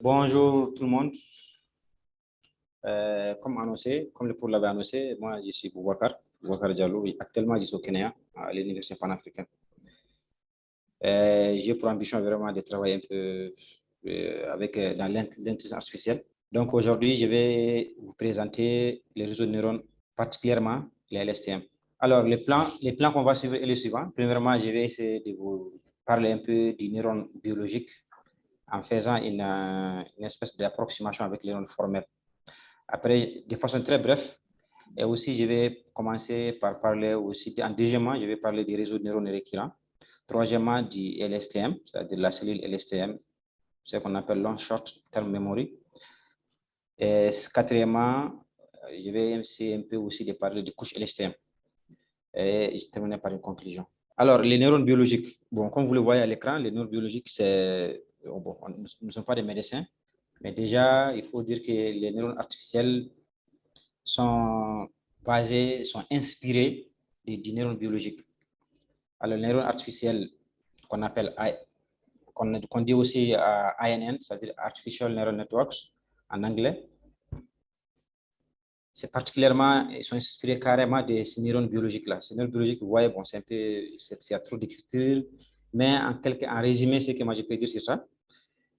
Bonjour tout le monde. Comme annoncé, comme le pour l'avait annoncé, moi je suis Boubacar Diallo. Oui, actuellement je suis au Kenya, à l'Université panafricaine. J'ai pour ambition vraiment de travailler un peu dans l'intelligence artificielle. Donc aujourd'hui, je vais vous présenter les réseaux de neurones, particulièrement les LSTM. Alors, les plans qu'on va suivre est le suivant. Premièrement, je vais essayer de vous parler un peu du neurone biologique en faisant une espèce d'approximation avec les neurones formels. Après, de façon très brève, et aussi je vais commencer par parler aussi, deuxièmement, je vais parler des réseaux de neurones récurrents. Troisièmement, du LSTM, c'est-à-dire la cellule LSTM, ce qu'on appelle long short term memory. Et quatrièmement, je vais essayer un peu aussi de parler des couches LSTM. Et je terminerai par une conclusion. Alors, les neurones biologiques, bon, comme vous le voyez à l'écran, les neurones biologiques, bon, nous ne sommes pas des médecins, mais déjà, il faut dire que les neurones artificiels sont sont inspirés des neurones biologiques. Alors, les neurones artificiels qu'on appelle, qu'on dit aussi ANN, c'est-à-dire Artificial Neural Networks en anglais, c'est particulièrement, ils sont inspirés carrément de ces neurones biologiques-là. Ces neurones biologiques, vous voyez, bon, c'est un peu, il y a trop d'écriture, mais en résumé, ce que moi je peux dire sur ça,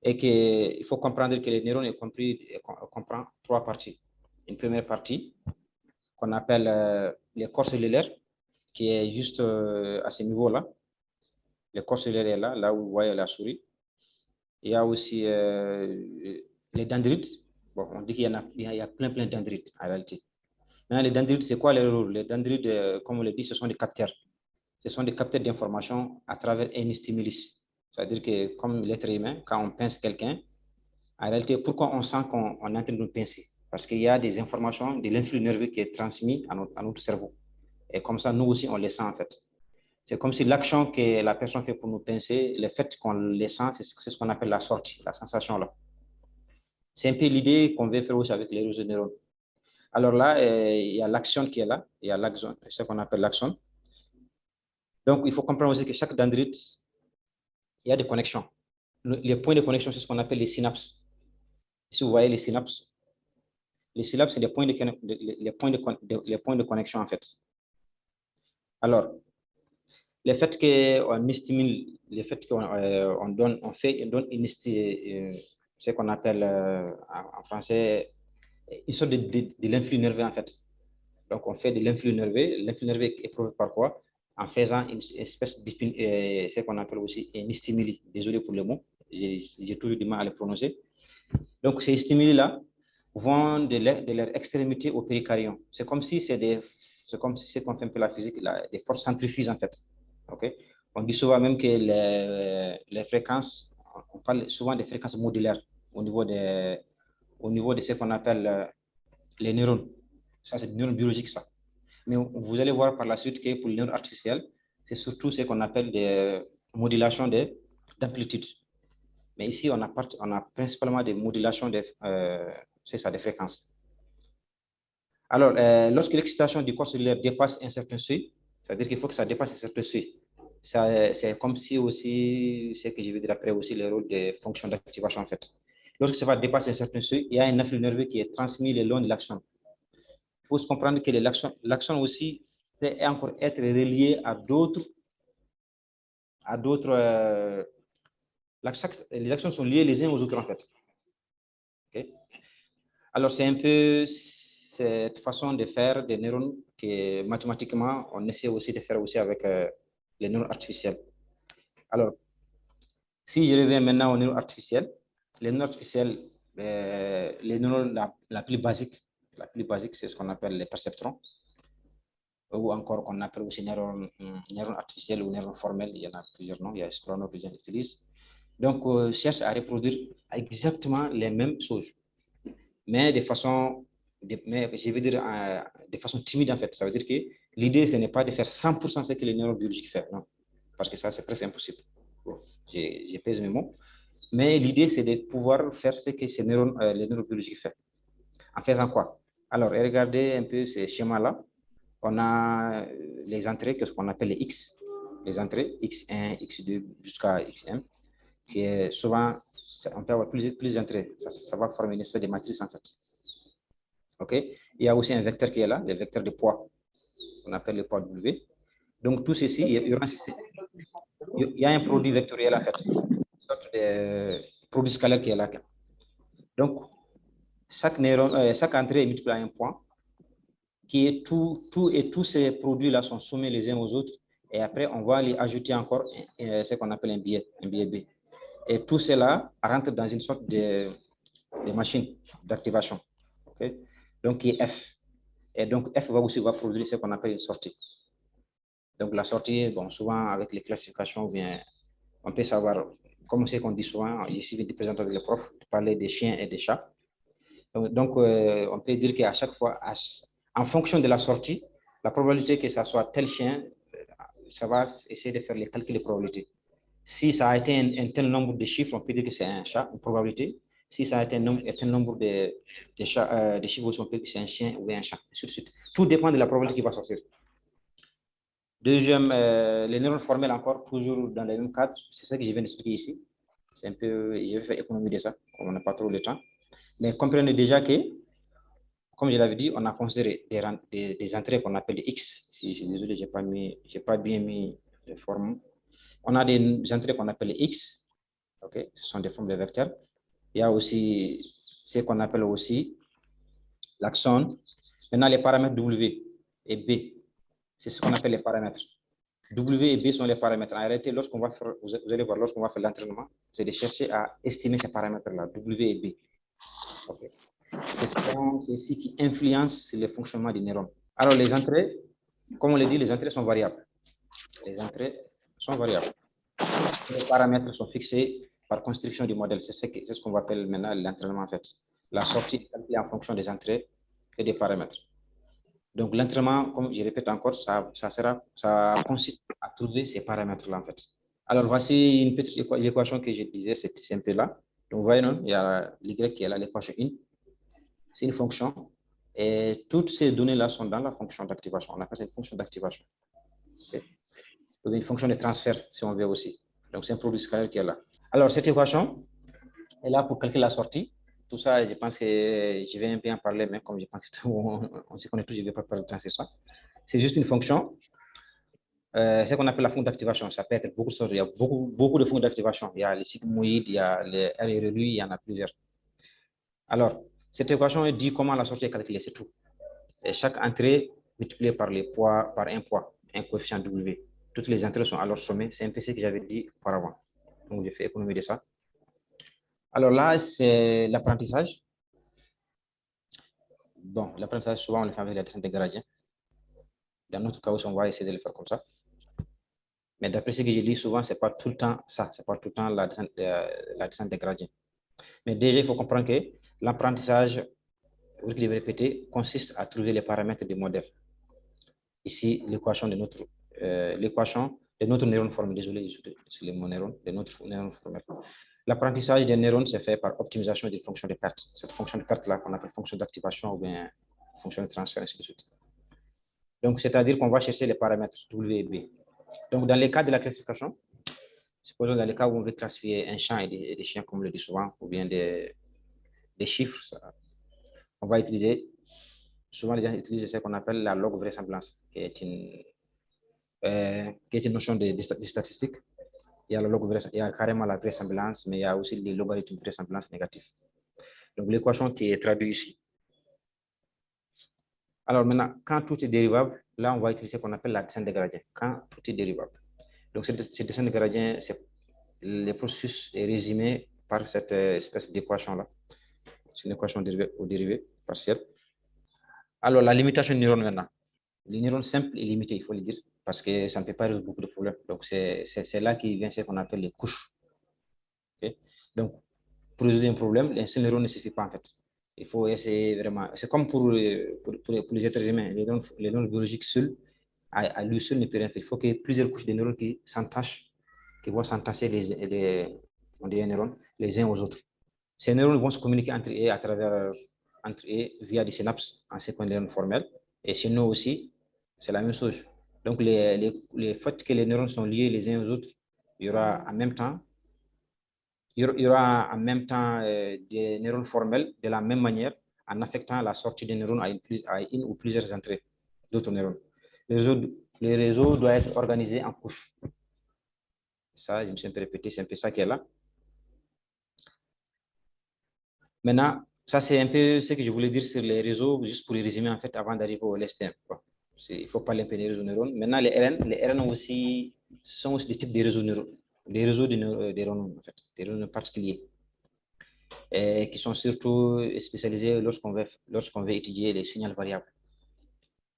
et qu'il faut comprendre que les neurones comprend trois parties. Une première partie qu'on appelle les corps cellulaires, qui est juste à ce niveau-là. Le corps cellulaire est là, là où vous voyez la souris. Il y a aussi les dendrites. Bon, on dit qu'il y a plein de dendrites en réalité. Maintenant, les dendrites, c'est quoi leur rôle? Les dendrites, comme on le dit, ce sont des capteurs. Ce sont des capteurs d'information à travers un stimulus. C'est-à-dire que comme l'être humain, quand on pince quelqu'un, en réalité, pourquoi on sent qu'on est en train de nous pincer? Parce qu'il y a des informations de l'influx nerveux qui est transmis à notre cerveau. Et comme ça, nous aussi, on les sent en fait. C'est comme si l'action que la personne fait pour nous pincer, le fait qu'on les sent, c'est ce qu'on appelle la sortie, la sensation là. C'est un peu l'idée qu'on veut faire aussi avec les réseaux neurones. Alors là, il y a l'action qui est là, il y a l'axone, ce qu'on appelle l'axone. Donc, il faut comprendre aussi que chaque dendrite, il y a des connexions. Les points de connexion, c'est ce qu'on appelle les synapses. Si vous voyez les synapses, c'est les points les points de connexion en fait. Alors, le fait qu'on stimule, le fait qu'on donne, on donne ce qu'on appelle en français une sorte de l'influx nerveux en fait. Donc, on fait de l'influx nerveux. L'influx nerveux est prouvé par quoi? En faisant une espèce de ce qu'on appelle aussi un stimuli. Désolé pour le mot, j'ai toujours du mal à le prononcer. Donc, ces stimuli-là vont de leur extrémité au péricardium. C'est comme si c'est comme si c'est qu'on fait un peu la physique, des forces centrifuges en fait. Ok? On dit souvent même que les fréquences, on parle souvent des fréquences modulaires au niveau de ce qu'on appelle les neurones. Ça, c'est des neurones biologiques, ça. Mais vous allez voir par la suite que pour les neurones artificiels, c'est surtout ce qu'on appelle des modulations d'amplitude. Mais ici, on a principalement des modulations des fréquences. Alors, lorsque l'excitation du corps cellulaire dépasse un certain seuil, c'est-à-dire qu'il faut que ça dépasse un certain seuil. C'est comme si aussi, ce que je vais dire après aussi, le rôle des fonctions d'activation en fait. Lorsque ça va dépasser un certain seuil, il y a un afflux nerveux qui est transmis le long de l'axone. Il faut se comprendre que l'axone aussi peut encore être relié à d'autres. Les axones sont liés les uns aux autres en fait. Okay? Alors, c'est un peu cette façon de faire des neurones que mathématiquement, on essaie aussi de faire aussi avec les neurones artificiels. Alors, si je reviens maintenant aux neurones artificiels, les neurones artificiels, les neurones la plus basique, c'est ce qu'on appelle les perceptrons, ou encore qu'on appelle aussi neurones artificiels ou neurones formels. Il y en a plusieurs noms, il y a trois noms que les gens utilisent. Donc, cherche à reproduire exactement les mêmes choses, mais mais je veux dire de façon timide en fait. Ça veut dire que l'idée, ce n'est pas de faire 100% ce que les neurones biologiques font, non, parce que ça, c'est presque impossible. Bon, je pèse mes mots. Mais l'idée, c'est de pouvoir faire ce que les neurones biologiques font. En faisant quoi? Alors, regardez un peu ces schémas-là. On a les entrées, que ce qu'on appelle les X, les entrées X1, X2 jusqu'à Xm, qui est souvent on peut avoir plus d'entrées. Ça va former une espèce de matrice, en fait. OK? Il y a aussi un vecteur qui est là, le vecteur de poids, qu'on appelle le poids W. Donc, tout ceci, il y a un produit vectoriel, en fait, une sorte de produit scalaire qui est là. Donc, chaque entrée est multipliée à un point, qui est tous ces produits-là sont sommés les uns aux autres. Et après, on va aller ajouter encore ce qu'on appelle un biais B. Et tout cela rentre dans une sorte de machine d'activation. Okay? Donc, qui est F. Et donc, F va produire ce qu'on appelle une sortie. Donc, la sortie, bon, souvent avec les classifications, bien, on peut savoir, comme c'est qu'on dit souvent, ici, de présenter avec les profs, de parler des chiens et des chats. Donc on peut dire qu'à chaque fois, en fonction de la sortie, la probabilité que ça soit tel chien, ça va essayer de faire les calculs de probabilité. Si ça a été un tel nombre de chiffres, on peut dire que c'est un chat, une probabilité. Si ça a été un tel nombre de chiffres, on peut dire que c'est un chien ou un chat, ainsi de suite. Tout dépend de la probabilité qui va sortir. Deuxième, les neurones formels encore, toujours dans le même cadre. C'est ça que je viens d'expliquer ici. C'est un peu, je vais faire économie de ça, on n'a pas trop de temps. Mais comprenez déjà que, comme je l'avais dit, on a considéré des entrées qu'on appelle des X. Si, je suis désolé, je n'ai pas bien mis les formes. On a des entrées qu'on appelle les X. Okay? Ce sont des formes de vecteurs. Il y a aussi ce qu'on appelle aussi l'axone. Maintenant, les paramètres W et B, c'est ce qu'on appelle les paramètres. W et B sont les paramètres. En réalité, lorsqu'on va faire, vous allez voir, lorsqu'on va faire l'entraînement, c'est de chercher à estimer ces paramètres-là, W et B. Okay. C'est ce qui influence le fonctionnement des neurones. Alors, les entrées, comme on l'a dit, les entrées sont variables. Les entrées sont variables. Les paramètres sont fixés par construction du modèle. C'est ce qu'on appelle maintenant l'entraînement, en fait. La sortie est calculée en fonction des entrées et des paramètres. Donc, l'entraînement, comme je répète encore, ça consiste à trouver ces paramètres-là, en fait. Alors, voici une petite équation que je disais, c'est simple là. Donc, vous voyez, non, il y a l'Y qui est là, l'équation 1. C'est une fonction. Et toutes ces données-là sont dans la fonction d'activation. On appelle ça une fonction d'activation. Okay. Une fonction de transfert, si on veut aussi. Donc, c'est un produit scalaire qui est là. Alors, cette équation est là pour calculer la sortie. Tout ça, je pense que je vais un peu en parler, mais comme je pense qu'on se connaît tous, je ne vais pas parler de temps, c'est ça. C'est juste une fonction. Ce qu'on appelle la fonction d'activation, ça peut être beaucoup de choses. Il y a beaucoup de fonctions d'activation. Il y a les sigmoïdes, il y a les RRU, il y en a plusieurs. Alors, cette équation dit comment la sortie est calculée, c'est tout. Et chaque entrée multipliée par les poids, par un poids, un coefficient W. Toutes les entrées sont alors sommées. C'est un peu ce que j'avais dit auparavant. Donc, j'ai fait économie de ça. Alors là, c'est l'apprentissage. Bon, l'apprentissage, souvent, on le fait avec la descente des gradients. Dans notre cas, on va essayer de le faire comme ça. Mais d'après ce que j'ai dit, souvent, ce n'est pas tout le temps ça. Ce n'est pas tout le temps la descente des gradients. Mais déjà, il faut comprendre que l'apprentissage, vous devez répéter, consiste à trouver les paramètres du modèle. Ici, l'équation de notre neurone formel. Désolé, c'est le mot neurone, de notre neurone formel. L'apprentissage des neurones se fait par optimisation des fonctions de perte. Cette fonction de perte-là, qu'on appelle fonction d'activation ou bien fonction de transfert, ainsi de suite. Donc, c'est-à-dire qu'on va chercher les paramètres W et B. Donc, dans les cas de la classification, supposons dans les cas où on veut classifier un champ et des chiens, comme on le dit souvent, ou bien des chiffres, on va utiliser, souvent les gens utilisent ce qu'on appelle la log vraisemblance, qui est une notion de statistique. Il y a il y a carrément la vraisemblance, mais il y a aussi les logarithmes de vraisemblance négatifs. Donc, l'équation qui est traduite ici. Alors maintenant, quand tout est dérivable, là, on va utiliser ce qu'on appelle la descente des gradients. Quand tout est dérivable. Donc, cette descente des gradients, le processus est résumé par cette espèce d'équation-là. C'est une équation dérivée ou dérivée partielle. Alors, la limitation de neurones maintenant. Les neurones simples et limités, il faut le dire, parce que ça ne peut pas résoudre beaucoup de problèmes. Donc, c'est là qu'il vient ce qu'on appelle les couches. Okay? Donc, pour résoudre un problème, un seul neurone ne suffit pas en fait. Il faut essayer vraiment. C'est comme pour les êtres humains. Les neurones biologiques seuls, à lui seul, ne peut rien faire. Il faut qu'il y ait plusieurs couches de neurones qui s'entachent, qui vont s'entasser les neurones les uns aux autres. Ces neurones vont se communiquer entre eux via des synapses en ce qu'on est neurones formels. Et chez nous aussi, c'est la même chose. Donc, le fait que les neurones sont liés les uns aux autres, il y aura en même temps il y aura en même temps des neurones formels de la même manière en affectant la sortie des neurones à une ou plusieurs entrées d'autres neurones. Le réseau doit être organisé en couches. Ça, je me suis un peu répété, c'est un peu ça qui est là. Maintenant, ça, c'est un peu ce que je voulais dire sur les réseaux, juste pour les résumer, en fait, avant d'arriver au LSTM. Il faut parler un peu des réseaux neurones. Maintenant, les RN aussi, sont aussi des types de réseaux neurones, des réseaux de neurones, en fait, des neurones particuliers, et qui sont surtout spécialisés lorsqu'on veut étudier les signaux variables.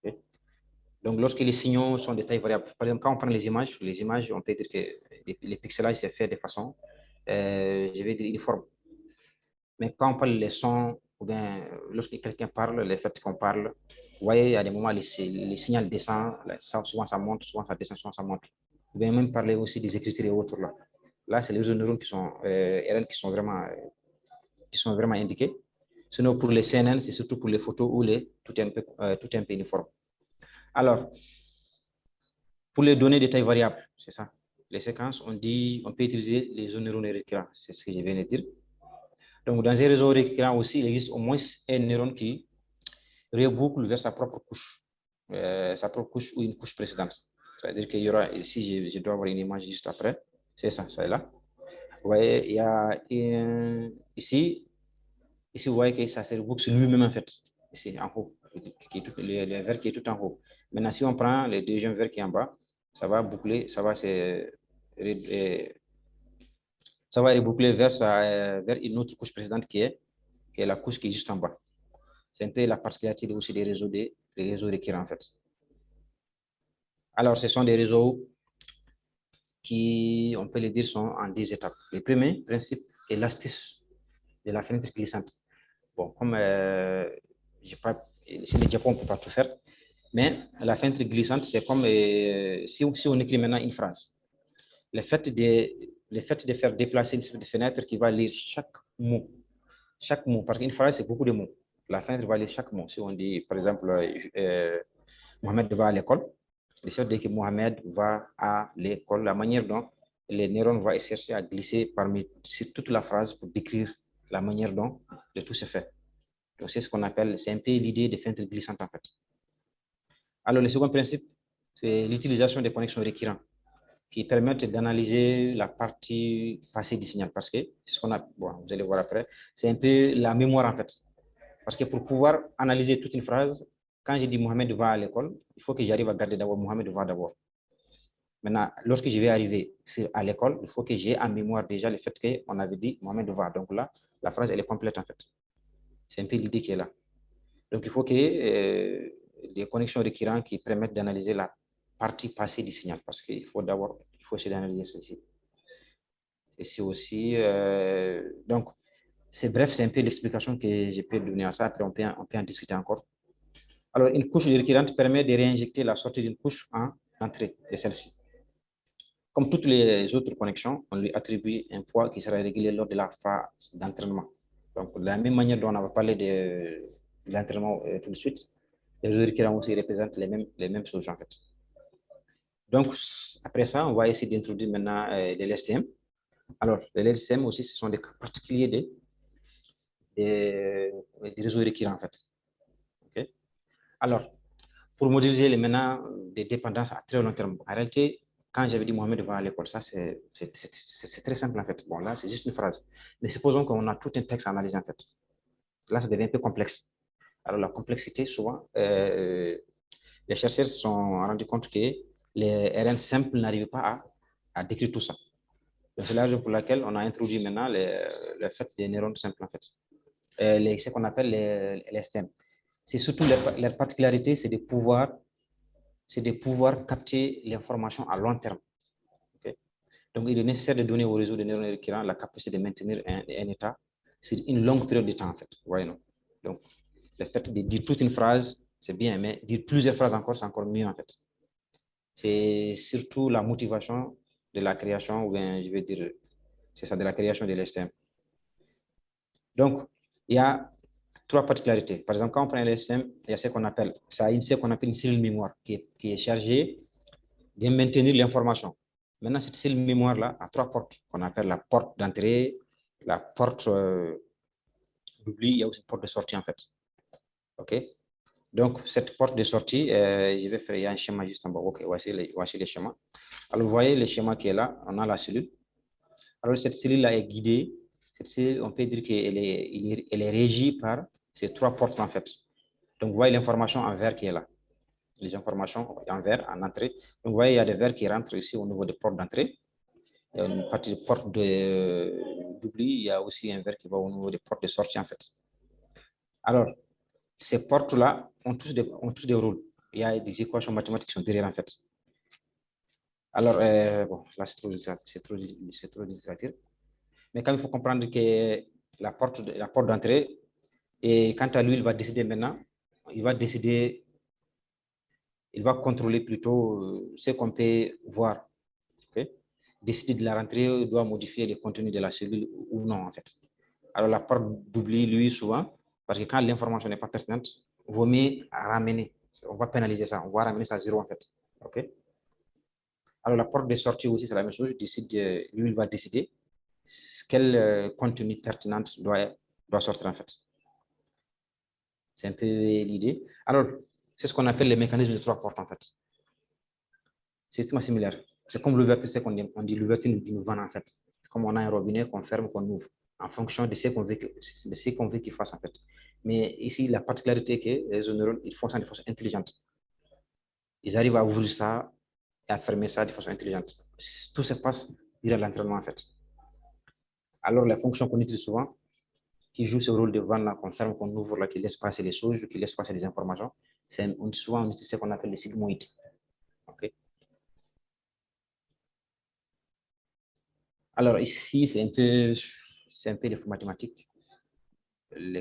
Okay? Donc, lorsque les signaux sont de taille variable, par exemple, quand on prend les images, on peut dire que les pixelages, c'est fait de façon, je vais dire, uniforme. Mais quand on parle les sons, ou bien lorsque quelqu'un parle, le fait qu'on parle, vous voyez, à des moments, les signaux descendent, souvent ça monte, souvent ça descend, souvent ça monte. Vous pouvez même parler aussi des écritures et autres là. Là, c'est les réseaux neurones qui sont RN qui sont vraiment indiqués. Sinon, pour les CNN, c'est surtout pour les photos où tout est un peu uniforme. Alors, pour les données de taille variable, c'est ça. Les séquences, on peut utiliser les réseaux neuronaux récurrents, c'est ce que je viens de dire. Donc, dans un réseau récurrent aussi, il existe au moins un neurone qui reboucle vers sa propre couche ou une couche précédente. C'est-à-dire qu'il y aura, ici, je dois avoir une image juste après, c'est ça, ça est là. Vous voyez, il y a ici, vous voyez que ça se reboucle sur lui-même en fait, ici en haut, le verre qui est tout en haut. Maintenant, si on prend le deuxième verre qui est en bas, ça va boucler, ça va reboucler vers une autre couche précédente qui est la couche qui est juste en bas. C'est un peu la particularité aussi des réseaux récurrents en fait. Alors, ce sont des réseaux qui, on peut le dire, sont en 10 étapes. Le premier principe est l'astuce de la fenêtre glissante. Bon, comme c'est le Japon, on ne peut pas tout faire, mais la fenêtre glissante, c'est comme si on écrit maintenant une phrase. Le fait de faire déplacer une fenêtre qui va lire chaque mot, parce qu'une phrase, c'est beaucoup de mots. La fenêtre va lire chaque mot. Si on dit, par exemple, Mohamed va à l'école, le dès que Mohamed va à l'école, la manière dont les neurones vont chercher à glisser sur toute la phrase pour décrire la manière dont tout se fait. Donc, c'est ce qu'on appelle, c'est un peu l'idée de fenêtre glissante en fait. Alors, le second principe, c'est l'utilisation des connexions récurrentes qui permettent d'analyser la partie passée du signal parce que c'est ce qu'on a, bon, vous allez voir après, c'est un peu la mémoire en fait. Parce que pour pouvoir analyser toute une phrase, quand je dis Mohamed va à l'école, il faut que j'arrive à garder d'abord Mohamed va d'abord. Maintenant, lorsque je vais arriver à l'école, il faut que j'ai en mémoire déjà le fait qu'on avait dit Mohamed va. Donc là, la phrase, elle est complète en fait. C'est un peu l'idée qui est là. Donc, il faut qu'il y ait des connexions récurrentes qui permettent d'analyser la partie passée du signal parce qu'il faut essayer d'analyser ceci. Et c'est aussi, donc, c'est un peu l'explication que je peux donner à ça. Après, on peut en discuter encore. Alors, une couche récurrente permet de réinjecter la sortie d'une couche en entrée de celle-ci. Comme toutes les autres connexions, on lui attribue un poids qui sera réglé lors de la phase d'entraînement. Donc, de la même manière dont on va parler de l'entraînement tout de suite, les réseaux récurrents aussi représentent les mêmes choses en fait. Donc, après ça, on va essayer d'introduire maintenant les LSTM. Alors, les LSTM aussi, ce sont des cas particuliers des réseaux récurrents en fait. Okay? Alors, pour modéliser maintenant des dépendances à très long terme, en réalité, quand j'avais dit Mohamed va à l'école, ça c'est très simple en fait. Bon, là, c'est juste une phrase. Mais supposons qu'on a tout un texte à analyser en fait. Là, ça devient un peu complexe. Alors, la complexité, souvent, les chercheurs se sont rendus compte que les RN simples n'arrivent pas à décrire tout ça. C'est la raison pour laquelle on a introduit maintenant le fait des neurones simples en fait. Ce qu'on appelle les STM. C'est surtout leur particularité, c'est de pouvoir capter l'information à long terme. Okay? Donc, il est nécessaire de donner au réseau de neurones récurrents la capacité de maintenir un état sur une longue période de temps, en fait. Voyez, non? Donc, le fait de dire toute une phrase, c'est bien, mais dire plusieurs phrases encore, c'est encore mieux, en fait. C'est surtout la motivation de la création, ou bien, je vais dire, c'est ça, de la création de l'STM. Donc, il y a trois particularités. Par exemple, quand on prend l'STM, il y a ce qu'on appelle une cellule mémoire qui est chargée de maintenir l'information. Maintenant, cette cellule mémoire-là a trois portes qu'on appelle la porte d'entrée, la porte d'oubli, il y a aussi une porte de sortie en fait. OK? Donc, cette porte de sortie, je vais faire, il y a un schéma juste en bas. OK, voici les schémas. Alors, vous voyez le schéma qui est là, on a la cellule. Alors, cette cellule-là est guidée. Cette cellule, on peut dire qu'elle est régie par ces 3 portes en fait. Donc, vous voyez l'information en vert qui est là. Les informations en vert, en entrée. Donc, vous voyez, il y a des verts qui rentrent ici au niveau des portes d'entrée. Il y a une partie de porte d'oubli. Il y a aussi un vert qui va au niveau des portes de sortie en fait. Alors, ces portes-là ont tous des rôles. Il y a des équations mathématiques qui sont derrière en fait. Alors, bon, là c'est trop littérature. Mais quand il faut comprendre que la porte d'entrée, et quant à lui, il va décider maintenant, il va contrôler plutôt ce qu'on peut voir. Okay? Décider de la rentrée, il doit modifier le contenu de la cellule ou non en fait. Alors la porte d'oubli, lui, souvent, parce que quand l'information n'est pas pertinente, il vaut mieux ramener. On va pénaliser ça, on va ramener ça à 0 en fait. OK? Alors la porte de sortie aussi, c'est la même chose. Lui, il va décider quel contenu pertinent doit sortir en fait. C'est un peu l'idée. Alors, c'est ce qu'on appelle les mécanismes de 3 portes en fait. C'est extrêmement similaire. C'est comme l'ouverture, c'est qu'on dit l'ouverture d'une vanne en fait. Comme on a un robinet qu'on ferme, qu'on ouvre, en fonction de ce qu'on veut qu'il fasse en fait. Mais ici, la particularité est que les neurones, ils font ça de façon intelligente. Ils arrivent à ouvrir ça et à fermer ça de façon intelligente. Tout se passe durant l'entraînement en fait. Alors, les fonctions qu'on utilise souvent, qui jouent ce rôle de vanne là, qu'on ferme, qu'on ouvre là, qui laisse passer les choses, qui laisse passer les informations, souvent on utilise ce qu'on appelle les sigmoïdes. Okay? Alors ici, c'est un peu les mathématiques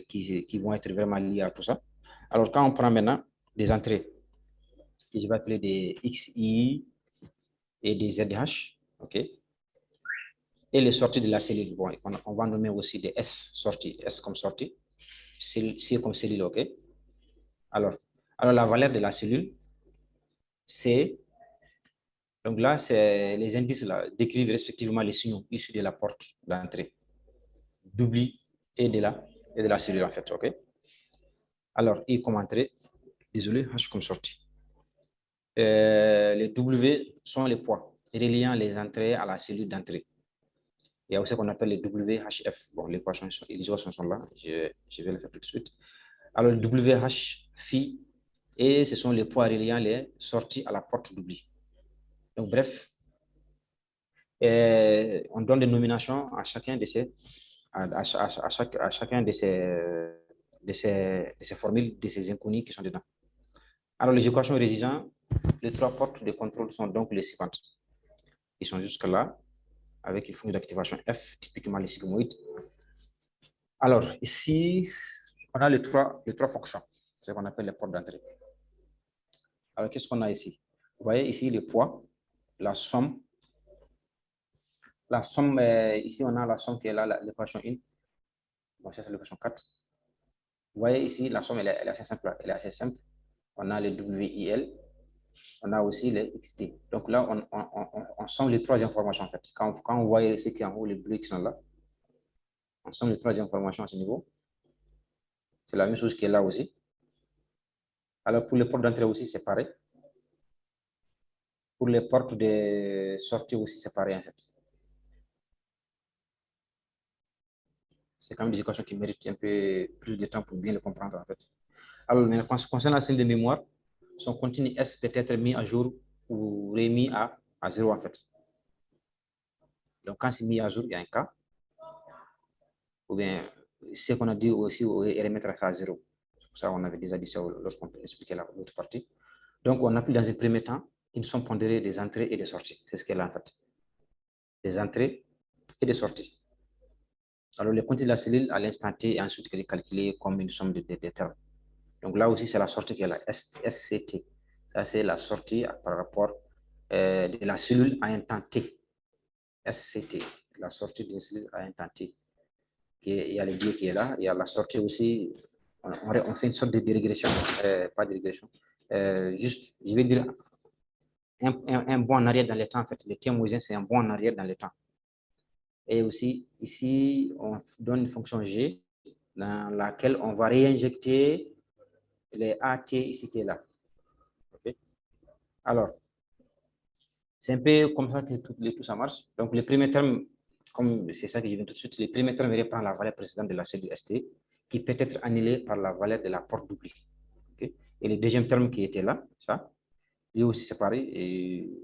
qui vont être vraiment liées à tout ça. Alors quand on prend maintenant des entrées, que je vais appeler des XI et des ZH, OK? Et les sorties de la cellule, bon, on va nommer aussi des S sorties, S comme sortie, C comme cellule, OK? Alors la valeur de la cellule, c'est, donc là, c'est les indices là, décrivent respectivement les signaux issus de la porte d'entrée, d'oubli et de la cellule en fait, OK? Alors, I comme entrée, désolé, H comme sortie. Les W sont les poids reliant les entrées à la cellule d'entrée. Il y a aussi ce qu'on appelle les WHF. Bon, les équations sont là, je vais le faire tout de suite. Alors, le WH phi, et ce sont les poids reliant les sorties à la porte d'oubli. Donc, bref, on donne des nominations à chacun de ces, à chacun de ces formules, de ces inconnus qui sont dedans. Alors, les équations rédigeant les 3 portes de contrôle sont donc les suivantes. Ils sont jusque-là, avec une fonction d'activation F, typiquement les sigmoïdes. Alors, ici, on a les trois fonctions, ce qu'on appelle les portes d'entrée. Alors, qu'est-ce qu'on a ici? Vous voyez ici le poids, la somme. La somme, ici, on a la somme qui est là, l'équation 1. Bon, ça, c'est l'équation 4. Vous voyez ici, la somme, elle est assez simple. Elle est assez simple. On a les WIL, on a aussi les XT. Donc là, on somme les 3 informations, en fait. Quand on voit ce qui est en haut, les bleus qui sont là, on somme les 3 informations à ce niveau. C'est la même chose qui est là aussi. Alors, pour les portes d'entrée aussi, c'est pareil. Pour les portes de sortie aussi, c'est pareil, en fait. C'est quand même des équations qui méritent un peu plus de temps pour bien le comprendre, en fait. Alors, concernant la cellule de mémoire, son contenu S peut être mis à jour ou remis à 0, en fait. Donc, quand c'est mis à jour, il y a un cas. Ou bien, ce qu'on a dit aussi, est remettre ça à 0. Ça, on avait déjà dit ça lorsqu'on expliquait l'autre partie. Donc, on applique dans un premier temps une somme pondérée des entrées et des sorties. C'est ce qu'elle a en fait. Des entrées et des sorties. Alors, le contenu de la cellule à l'instant T est ensuite calculé comme une somme de termes. Donc, là aussi, c'est la sortie qui est la SCT. Ça, c'est la sortie par rapport de la cellule à un temps T. SCT, la sortie d'une cellule à un temps T. Il y a le biais qui est là. Il y a la sortie aussi. On fait une sorte de régression. Pas de régression. Juste, je vais dire un bond en arrière dans le temps. En fait, le temps moyen, c'est un bond en arrière dans le temps. Et aussi, ici, on donne une fonction G dans laquelle on va réinjecter les AT ici qui est là. Okay? Alors, c'est un peu comme ça que tout ça marche. Donc, le premier terme, comme c'est ça que je viens tout de suite, le premier terme reprend la valeur précédente de la cellule ST qui peut être annulée par la valeur de la porte d'oubli. Okay? Et le deuxième terme qui était là, ça, lui aussi c'est pareil. Et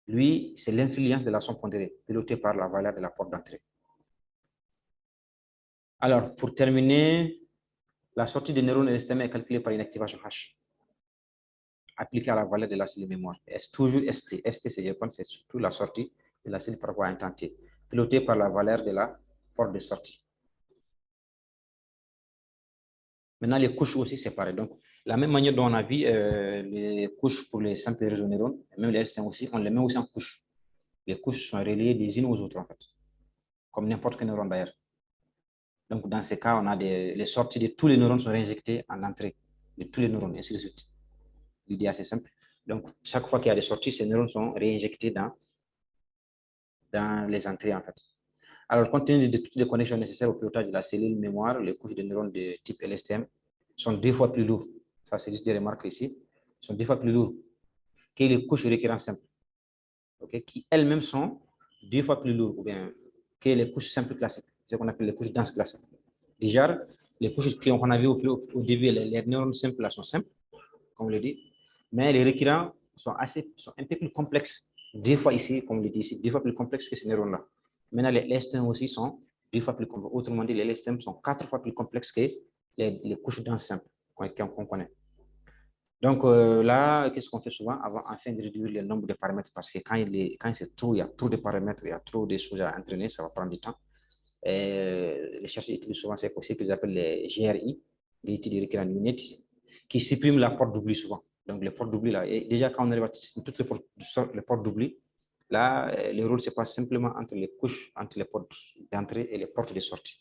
lui, c'est l'influence de la somme pondérée, pilotée par la valeur de la porte d'entrée. Alors, pour terminer, la sortie de neurones LSTM est calculée par une activation H, appliquée à la valeur de la cellule mémoire. C'est toujours ST. ST, c'est surtout la sortie de la cellule par voie intentée, pilotée par la valeur de la porte de sortie. Maintenant, les couches aussi, c'est pareil. Donc, la même manière dont on a vu les couches pour les simples réseaux neurones, même les LSTM aussi, on les met aussi en couches. Les couches sont reliées des unes aux autres, en fait, comme n'importe quel neurone d'ailleurs. Donc, dans ces cas, on a les sorties de tous les neurones sont réinjectées en entrée de tous les neurones, ainsi de suite. L'idée est assez simple. Donc, chaque fois qu'il y a des sorties, ces neurones sont réinjectés dans les entrées, en fait. Alors, compte tenu de toutes les connexions nécessaires au pilotage de la cellule mémoire, les couches de neurones de type LSTM sont 2 fois plus lourdes. Ça, c'est juste des remarques ici. Sont 2 fois plus lourdes que les couches récurrentes simples, okay, qui elles-mêmes sont 2 fois plus lourdes, ou bien que les couches simples classiques, ce qu'on appelle les couches denses classiques. Déjà, les couches qu'on a vues au début, les neurones simples là, sont simples, comme on le dit, mais les récurrents sont un peu plus complexes. 2 fois ici, comme on le dit ici, 2 fois plus complexes que ces neurones-là. Maintenant, les LSTM aussi sont 2 fois plus complexes. Autrement dit, les LSTM sont 4 fois plus complexes que les couches denses simples qu'on connaît. Donc là, qu'est-ce qu'on fait souvent afin de réduire le nombre de paramètres? Parce que quand c'est trop, il y a trop de paramètres, il y a trop de choses à entraîner, ça va prendre du temps. Et les chercheurs utilisent souvent ce qu'ils appellent les GRI, les Unity Recurrent Unit, qui suppriment la porte d'oubli souvent. Donc les portes d'oubli, là, et déjà quand on arrive à toutes les portes d'oubli, là, le rôle se passe simplement entre les couches, entre les portes d'entrée et les portes de sortie.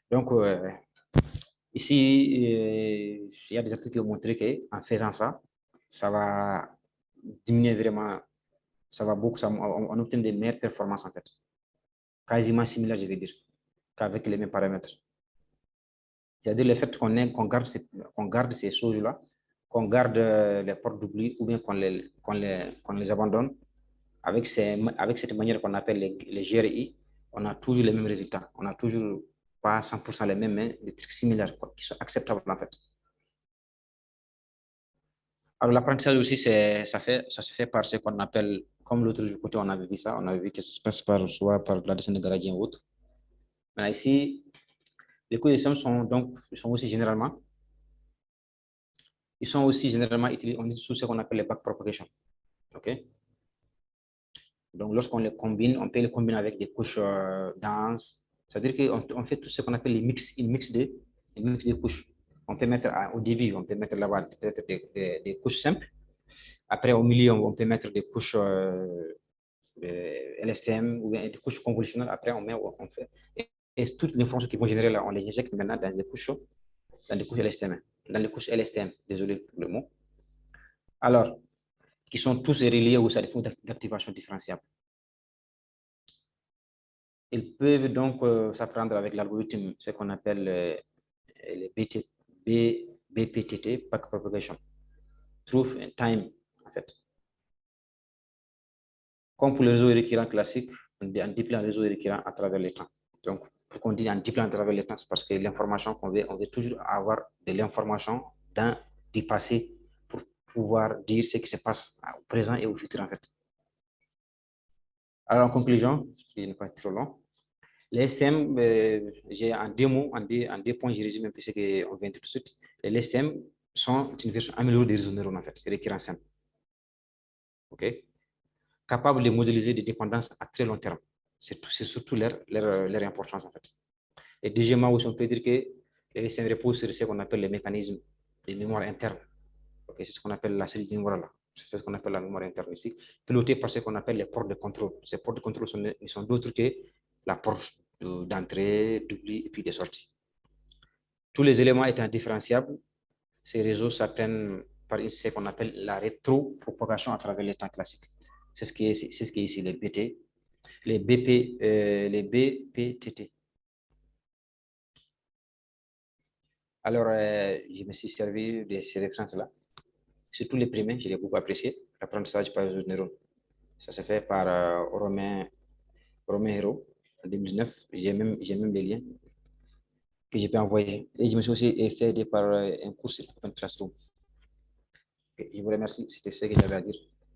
Donc, ici, il y a des articles qui ont montré qu'en faisant ça, ça va diminuer vraiment, ça va beaucoup, on obtient des meilleures performances en fait. Quasiment similaires, je vais dire, qu'avec les mêmes paramètres. C'est-à-dire le fait qu'on garde ces choses-là, qu'on garde les portes d'oubli ou bien qu'on les abandonne, avec cette manière qu'on appelle les GRI, on a toujours les mêmes résultats. On n'a toujours pas 100% les mêmes, mais des trucs similaires qui sont acceptables en fait. Alors l'apprentissage aussi, ça se fait par ce qu'on appelle, comme l'autre côté, on avait vu ça, on avait vu que ça se passe soit par la descente de gradient ou autre. Maintenant ici, les cours de somme sont aussi généralement utilisés, on utilise sous ce qu'on appelle les backpropagation. Okay? Donc, lorsqu'on les combine, on peut les combiner avec des couches denses. C'est-à-dire qu'on fait tout ce qu'on appelle une mix de couches. On peut mettre au début, on peut mettre là-bas peut-être des couches simples. Après, au milieu, on peut mettre des couches LSTM ou bien des couches convolutionnelles. Après, on fait. Et toutes les fonctions qui vont générer là, on les injecte maintenant dans des couches LSTM. Dans les couches LSTM, désolé pour le mot. Alors, qui sont tous reliés aux défauts d'activation différenciable. Ils peuvent donc s'apprendre avec l'algorithme, ce qu'on appelle le BPTT, Backpropagation, Truth and Time, en fait. Comme pour les réseaux récurrents classiques, on déploie un réseau récurrent à travers le temps. Donc, pourquoi on dit on déploie à travers le temps, c'est parce que l'information on veut toujours avoir de l'information du passé pour pouvoir dire ce qui se passe au présent et au futur, en fait. Alors, en conclusion, qui n'est pas trop long, les LSTM, j'ai en 2 mots, en deux points, je résume un peu ce qu'on vient tout de suite. Les LSTM sont une version améliorée des réseaux neuronaux, en fait, c'est récurrent simple. OK? Capable de modéliser des dépendances à très long terme. C'est surtout leur importance, en fait. Et deuxièmement, aussi, on peut dire que les LSTM reposent sur ce qu'on appelle les mécanismes de mémoire interne. Okay? C'est ce qu'on appelle la cellule de mémoire là. C'est ce qu'on appelle la mémoire interne ici, pilotée par ce qu'on appelle les portes de contrôle. Ces portes de contrôle ne sont d'autres que la porte d'entrée, d'oubli et puis de sortie. Tous les éléments étant différenciables, ces réseaux s'apprennent par ce qu'on appelle la rétropropagation à travers les temps classiques. C'est ce qui est ici, les BT, les les BPTT. Alors, je me suis servi de ces références-là. Surtout les premiers, je l'ai beaucoup apprécié. L'apprentissage par les neurones. Ça se fait par Romain Hero en 2019. J'ai même les liens que je peux envoyer. Et je me suis aussi fait aider par un cours sur Open Classroom. Je vous remercie. C'était ce que j'avais à dire.